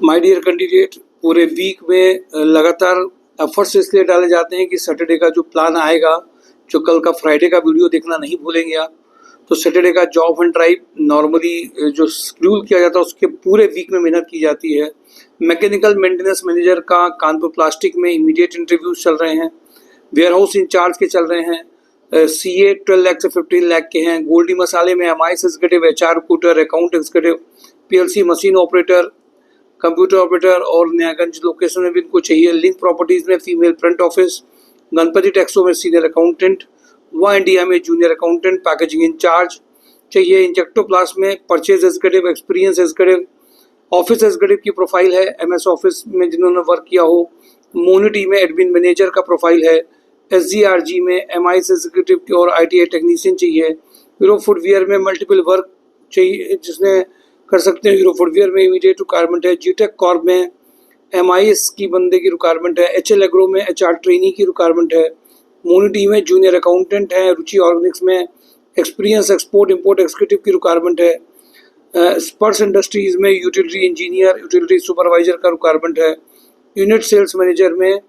My dear candidate, पूरे week में लगातार एफर्ट्स इसलिए डाले जाते हैं कि सैटरडे का जो प्लान आएगा, जो कल का फ्राइडे का वीडियो देखना नहीं भूलेंगे आप। तो सैटरडे का जॉब एंड ड्राइव नॉर्मली जो शेड्यूल किया जाता है उसके पूरे वीक में मेहनत की जाती है। मैकेनिकल मेंटेनेंस मैनेजर का कानपुर प्लास्टिक में इमीडिएट इंटरव्यूज चल रहे हैं। वेयर हाउस इंचार्ज के चल रहे हैं। CA 12 लाख से 15 लाख के हैं। गोल्डी मसाले में MIS executive, HR recruiter, account executive, PLC machine operator, computer operator और नयागंज लोकेशन में भी इनको चाहिए। लिंक प्रॉपर्टीज में फीमेल फ्रंट ऑफिस, गणपति टैक्सों में सीनियर अकाउंटेंट, इंडिया में जूनियर अकाउंटेंट, पैकेजिंग इंचार्ज चाहिए। इंजेक्टोप्लास्ट में purchase executive, experience executive, office executive की प्रोफाइल है, MS ऑफिस में जिन्होंने वर्क किया हो। मोनिटी में एडमिन मैनेजर का प्रोफाइल है। SGRG में MIS एग्जीक्यूटिव की और ITI टेक्नीशियन चाहिए। यूरो फुटवियर में मल्टीपल वर्क चाहिए जिसने कर सकते हैं। यूरो फुटवियर में इमीडिएट रिक्वायरमेंट है। जीटेक कॉर्प में MIS की बंदे की रिक्वायरमेंट है। HL एग्रो में HR ट्रेनी की रिक्वायरमेंट है। मोनिटी में जूनियर अकाउंटेंट है। रुचि ऑर्गेनिक्स में एक्सपीरियंस एक्सपोर्ट इंपोर्ट एग्जीक्यूटिव की रिक्वायरमेंट है। स्पर्श इंडस्ट्रीज में यूटिलिटी इंजीनियर, यूटिलिटी सुपरवाइजर का रिक्वायरमेंट है। यूनिट सेल्स मैनेजर में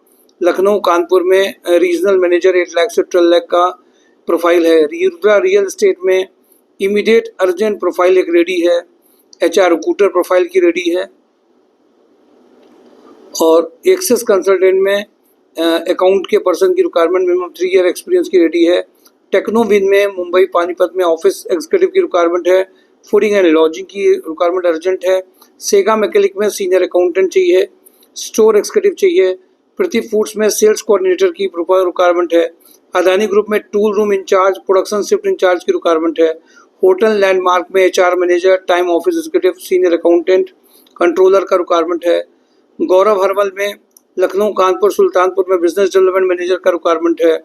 लखनऊ कानपुर में रीजनल मैनेजर 8 लाख से 12 लाख का प्रोफाइल है। रियल एस्टेट में इमीडिएट अर्जेंट प्रोफाइल एक रेडी है। HR रिक्रूटर प्रोफाइल की रेडी है। और एक्सेस कंसल्टेंट में अकाउंट के पर्सन की रिक्वायरमेंट मिनिमम 3 ईयर एक्सपीरियंस की रेडी है। टेक्नोविन में मुंबई पानीपत में ऑफिस एग्जीक्यूटिव की रिक्वायरमेंट है। फूडिंग एंड लॉजिंग की रिक्वायरमेंट अर्जेंट है। सेगा मैकेनिक में सीनियर अकाउंटेंट चाहिए। स्टोर एग्जीक्यूटिव चाहिए। प्रति फूड्स में सेल्स कोऑर्डिनेटर की रिक्वायरमेंट है। अदानी ग्रुप में tool room in charge, production shift in charge की रिक्वायरमेंट है। होटल लैंडमार्क में HR manager, time office executive, senior accountant, controller का रिक्वायरमेंट है। गौरव हर्बल में लखनऊ कानपुर सुल्तानपुर में बिजनेस डेवलपमेंट मैनेजर का रिक्वायरमेंट है।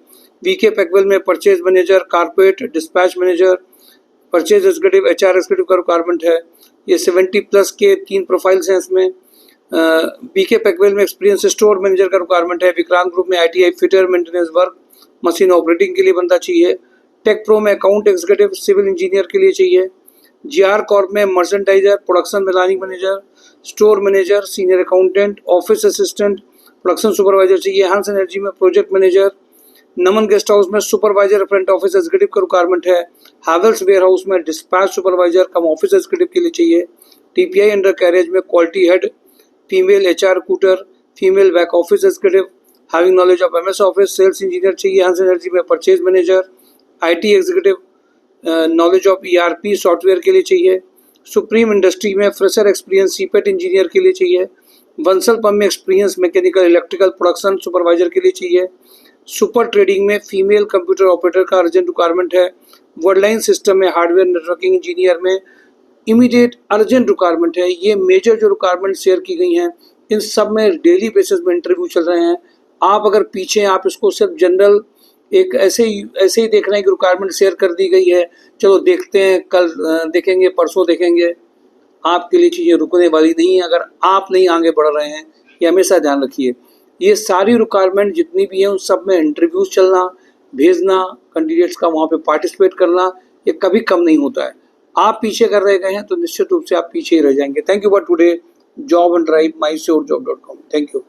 VK पैकवेल में purchase manager, carpet dispatch manager, purchase executive, HR executive का रिक्वायरमेंट है। ये 70+ के 3 प्रोफाइल्स हैं इसमें। BK पैकवेल में एक्सपीरियंस स्टोर मैनेजर का रिक्वायरमेंट है। विक्रांत ग्रुप में ITI fitter, maintenance work, machine operating के लिए बंदा चाहिए। टेक प्रो में अकाउंट एग्जीक्यूटिव, सिविल इंजीनियर के लिए चाहिए। GR कॉर्प में merchandiser, production planning manager, store manager, senior accountant, office assistant, production supervisor चाहिए। हंस एनर्जी में प्रोजेक्ट मैनेजर। नमन गेस्ट हाउस में सुपरवाइजर फ्रंट ऑफिस एग्जीक्यूटिव का रिक्वायरमेंट है। हैवेल्स वेयर हाउस में dispatch supervisor cum office executive के लिए चाहिए। TPI अंडर कैरेज में quality head, female HR recruiter, female back office executive, having knowledge of MS office, sales engineer चाहिए। Hans energy में purchase manager, IT executive, knowledge of ERP software के लिए चाहिए। Supreme industry में फ्रेशर एक्सपीरियंस CPET इंजीनियर के लिए चाहिए। Bansal pump में experience mechanical electrical production supervisor के लिए चाहिए। सुपर ट्रेडिंग में फीमेल कंप्यूटर ऑपरेटर का अर्जेंट रिक्वायरमेंट है। वर्डलाइन सिस्टम में हार्डवेयर नेटवर्किंग इंजीनियर में इमीडिएट अर्जेंट रिक्वायरमेंट है। ये मेजर जो रिक्वायरमेंट शेयर की गई हैं, इन सब में डेली बेसिस में इंटरव्यू चल रहे हैं। आप अगर पीछे आप इसको सिर्फ जनरल एक ऐसे ही देख रहे हैं कि रिक्वायरमेंट शेयर कर दी गई है, चलो देखते हैं, कल देखेंगे, परसों देखेंगे, आपके लिए चीज़ें रुकने वाली नहीं है अगर आप नहीं आगे बढ़ रहे हैं। ये हमेशा ध्यान रखिए। ये सारी रिक्वायरमेंट जितनी भी हैं उन सब में इंटरव्यूज चलना, भेजना, कैंडिडेट्स का वहाँ पे पार्टिसिपेट करना, ये कभी कम नहीं होता है। आप पीछे कर रह गए हैं तो निश्चित रूप से आप पीछे ही रह जाएंगे। Thank you for today. Job and drive, mysurejob.com। Thank you.